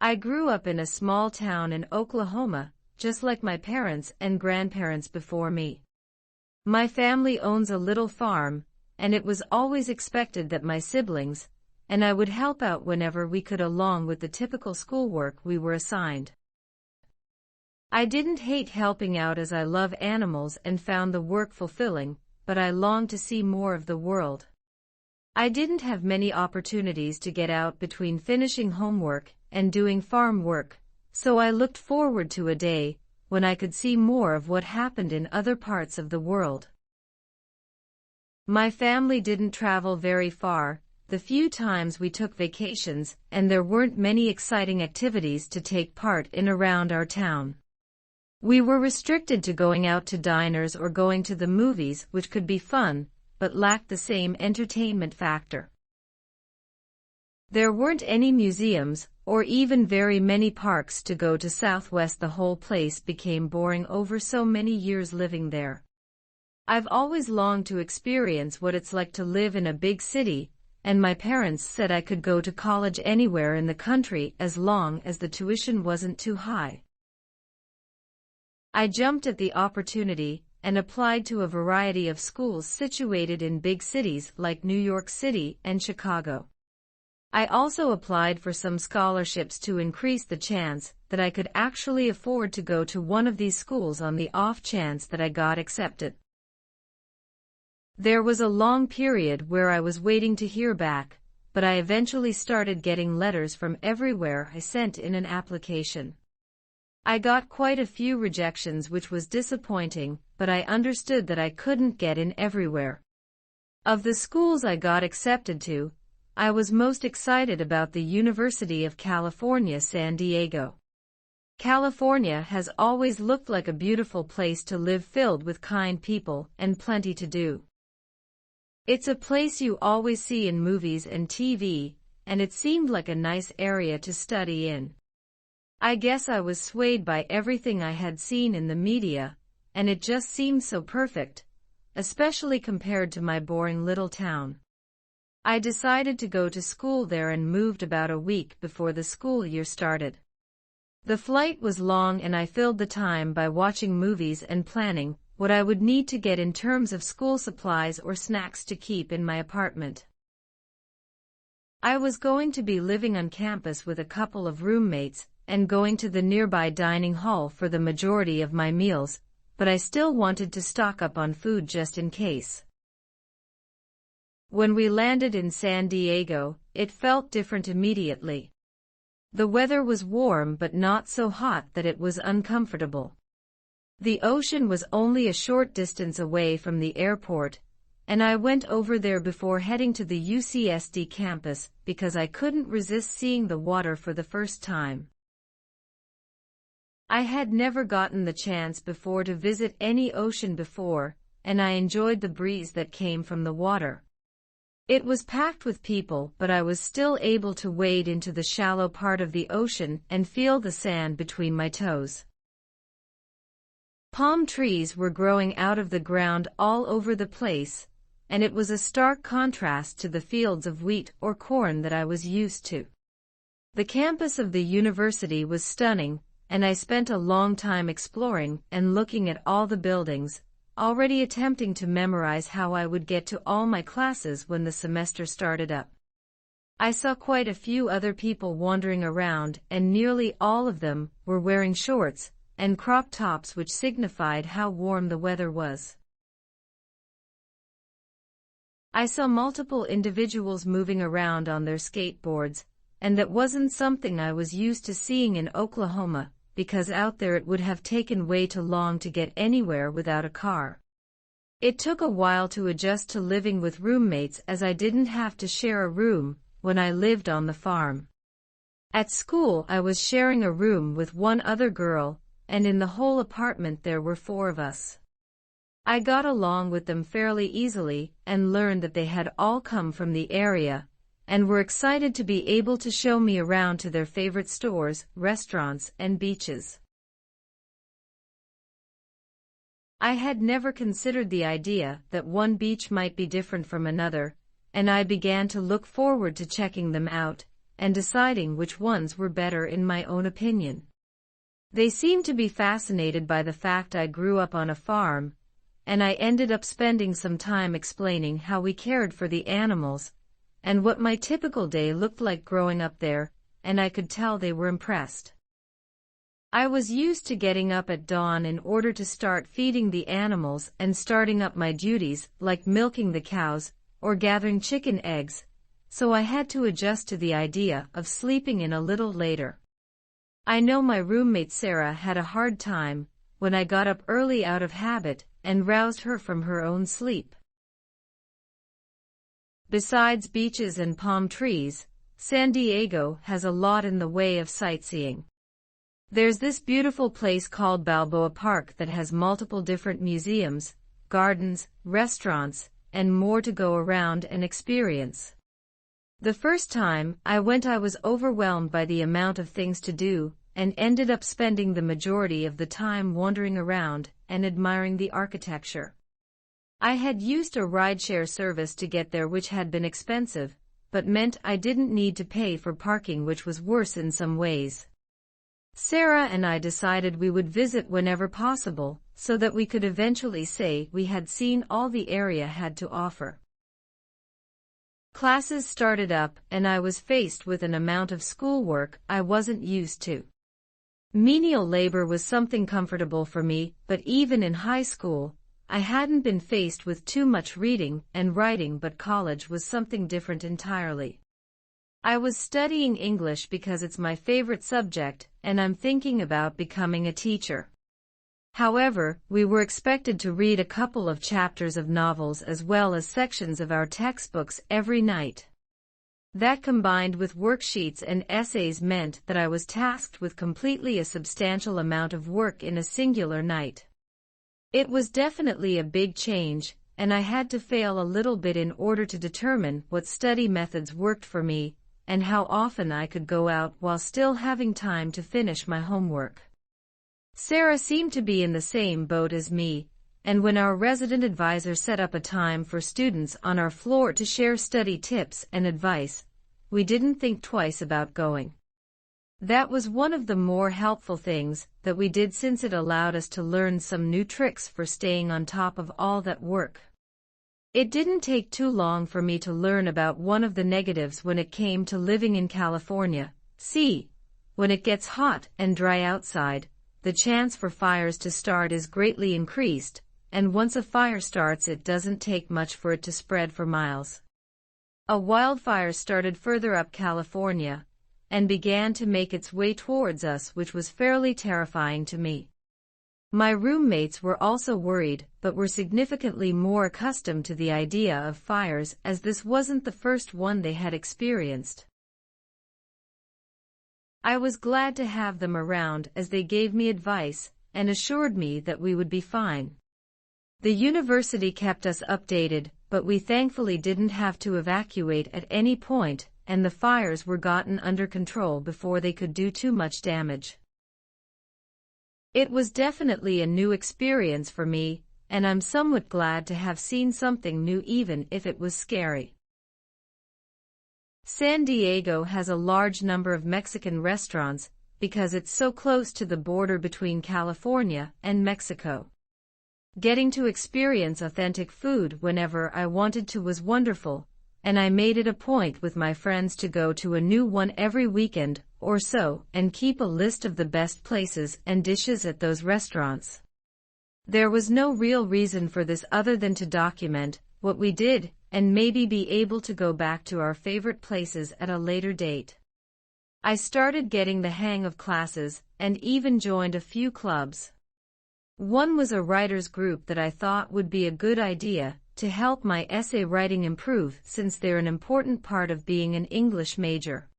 I grew up in a small town in Oklahoma, just like my parents and grandparents before me. My family owns a little farm, and it was always expected that my siblings and I would help out whenever we could along with the typical schoolwork we were assigned. I didn't hate helping out as I love animals and found the work fulfilling, but I longed to see more of the world. I didn't have many opportunities to get out between finishing homework and doing farm work, so I looked forward to a day when I could see more of what happened in other parts of the world. My family didn't travel very far, the few times we took vacations, and there weren't many exciting activities to take part in around our town. We were restricted to going out to diners or going to the movies, which could be fun, but lacked the same entertainment factor. There weren't any museums, or even very many parks to go to. Southwest. The whole place became boring over so many years living there. I've always longed to experience what it's like to live in a big city, and my parents said I could go to college anywhere in the country as long as the tuition wasn't too high. I jumped at the opportunity and applied to a variety of schools situated in big cities like New York City and Chicago. I also applied for some scholarships to increase the chance that I could actually afford to go to one of these schools on the off chance that I got accepted. There was a long period where I was waiting to hear back, but I eventually started getting letters from everywhere I sent in an application. I got quite a few rejections, which was disappointing, but I understood that I couldn't get in everywhere. Of the schools I got accepted to, I was most excited about the University of California, San Diego. California has always looked like a beautiful place to live, filled with kind people and plenty to do. It's a place you always see in movies and TV, and it seemed like a nice area to study in. I guess I was swayed by everything I had seen in the media, and it just seemed so perfect, especially compared to my boring little town. I decided to go to school there and moved about a week before the school year started. The flight was long and I filled the time by watching movies and planning what I would need to get in terms of school supplies or snacks to keep in my apartment. I was going to be living on campus with a couple of roommates and going to the nearby dining hall for the majority of my meals, but I still wanted to stock up on food just in case. When we landed in San Diego, it felt different immediately. The weather was warm but not so hot that it was uncomfortable. The ocean was only a short distance away from the airport, and I went over there before heading to the UCSD campus because I couldn't resist seeing the water for the first time. I had never gotten the chance before to visit any ocean before, and I enjoyed the breeze that came from the water. It was packed with people, but I was still able to wade into the shallow part of the ocean and feel the sand between my toes. Palm trees were growing out of the ground all over the place, and it was a stark contrast to the fields of wheat or corn that I was used to. The campus of the university was stunning, and I spent a long time exploring and looking at all the buildings, already attempting to memorize how I would get to all my classes when the semester started up. I saw quite a few other people wandering around, and nearly all of them were wearing shorts and crop tops, which signified how warm the weather was. I saw multiple individuals moving around on their skateboards, and that wasn't something I was used to seeing in Oklahoma, because out there it would have taken way too long to get anywhere without a car. It took a while to adjust to living with roommates, as I didn't have to share a room when I lived on the farm. At school I was sharing a room with one other girl, and in the whole apartment there were 4 of us. I got along with them fairly easily and learned that they had all come from the area and were excited to be able to show me around to their favorite stores, restaurants, and beaches. I had never considered the idea that one beach might be different from another, and I began to look forward to checking them out and deciding which ones were better in my own opinion. They seemed to be fascinated by the fact I grew up on a farm, and I ended up spending some time explaining how we cared for the animals, and what my typical day looked like growing up there, and I could tell they were impressed. I was used to getting up at dawn in order to start feeding the animals and starting up my duties, like milking the cows or gathering chicken eggs, so I had to adjust to the idea of sleeping in a little later. I know my roommate Sarah had a hard time when I got up early out of habit and roused her from her own sleep. Besides beaches and palm trees, San Diego has a lot in the way of sightseeing. There's this beautiful place called Balboa Park that has multiple different museums, gardens, restaurants, and more to go around and experience. The first time I went, I was overwhelmed by the amount of things to do, and ended up spending the majority of the time wandering around and admiring the architecture. I had used a rideshare service to get there, which had been expensive, but meant I didn't need to pay for parking, which was worse in some ways. Sarah and I decided we would visit whenever possible, so that we could eventually say we had seen all the area had to offer. Classes started up, and I was faced with an amount of schoolwork I wasn't used to. Menial labor was something comfortable for me, but even in high school, I hadn't been faced with too much reading and writing, but college was something different entirely. I was studying English because it's my favorite subject, and I'm thinking about becoming a teacher. However, we were expected to read a couple of chapters of novels as well as sections of our textbooks every night. That, combined with worksheets and essays, meant that I was tasked with completely a substantial amount of work in a singular night. It was definitely a big change, and I had to fail a little bit in order to determine what study methods worked for me, and how often I could go out while still having time to finish my homework. Sarah seemed to be in the same boat as me, and when our resident advisor set up a time for students on our floor to share study tips and advice, we didn't think twice about going. That was one of the more helpful things that we did, since it allowed us to learn some new tricks for staying on top of all that work. It didn't take too long for me to learn about one of the negatives when it came to living in California. See, when it gets hot and dry outside, the chance for fires to start is greatly increased, and once a fire starts, it doesn't take much for it to spread for miles. A wildfire started further up California and began to make its way towards us, which was fairly terrifying to me. My roommates were also worried, but were significantly more accustomed to the idea of fires, as this wasn't the first one they had experienced. I was glad to have them around, as they gave me advice and assured me that we would be fine. The university kept us updated, but we thankfully didn't have to evacuate at any point, and the fires were gotten under control before they could do too much damage. It was definitely a new experience for me, and I'm somewhat glad to have seen something new, even if it was scary. San Diego has a large number of Mexican restaurants because it's so close to the border between California and Mexico. Getting to experience authentic food whenever I wanted to was wonderful, and I made it a point with my friends to go to a new one every weekend or so and keep a list of the best places and dishes at those restaurants. There was no real reason for this other than to document what we did and maybe be able to go back to our favorite places at a later date. I started getting the hang of classes and even joined a few clubs. One was a writers group that I thought would be a good idea to help my essay writing improve, since they're an important part of being an English major.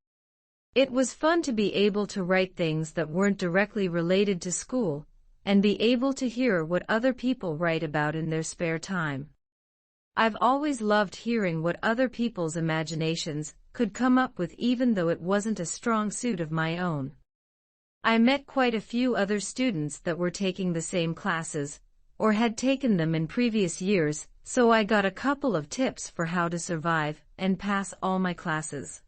It was fun to be able to write things that weren't directly related to school, and be able to hear what other people write about in their spare time. I've always loved hearing what other people's imaginations could come up with, even though it wasn't a strong suit of my own. I met quite a few other students that were taking the same classes, or had taken them in previous years, so I got a couple of tips for how to survive and pass all my classes.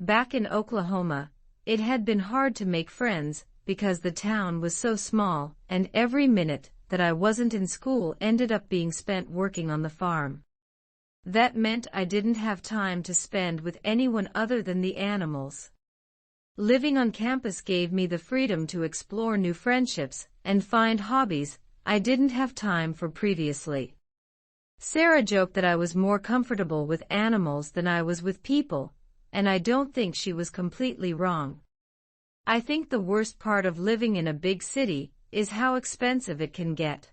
Back in Oklahoma, it had been hard to make friends because the town was so small, and every minute that I wasn't in school ended up being spent working on the farm. That meant I didn't have time to spend with anyone other than the animals. Living on campus gave me the freedom to explore new friendships and find hobbies I didn't have time for previously. Sarah joked that I was more comfortable with animals than I was with people, and I don't think she was completely wrong. I think the worst part of living in a big city is how expensive it can get.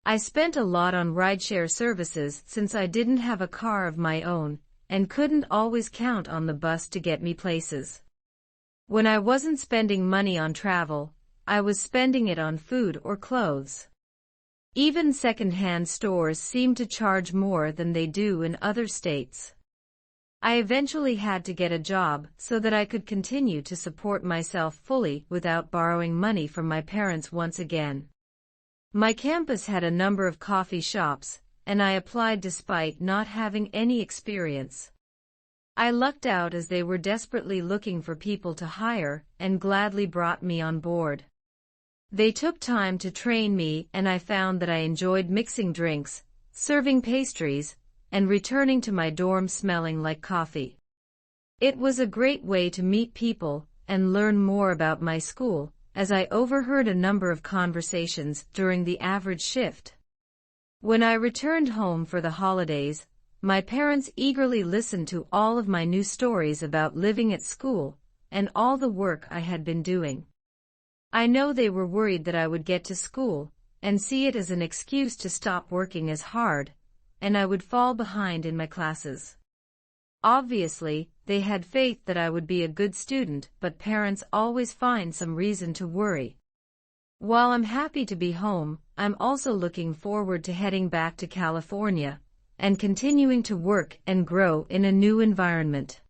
I spent a lot on rideshare services since I didn't have a car of my own and couldn't always count on the bus to get me places. When I wasn't spending money on travel, I was spending it on food or clothes. Even second-hand stores seem to charge more than they do in other states. I eventually had to get a job so that I could continue to support myself fully without borrowing money from my parents once again. My campus had a number of coffee shops, and I applied despite not having any experience. I lucked out as they were desperately looking for people to hire and gladly brought me on board. They took time to train me, and I found that I enjoyed mixing drinks, serving pastries, and returning to my dorm smelling like coffee. It was a great way to meet people and learn more about my school, as I overheard a number of conversations during the average shift. When I returned home for the holidays, my parents eagerly listened to all of my new stories about living at school and all the work I had been doing. I know they were worried that I would get to school and see it as an excuse to stop working as hard, and I would fall behind in my classes. Obviously, they had faith that I would be a good student, but parents always find some reason to worry. While I'm happy to be home, I'm also looking forward to heading back to California and continuing to work and grow in a new environment.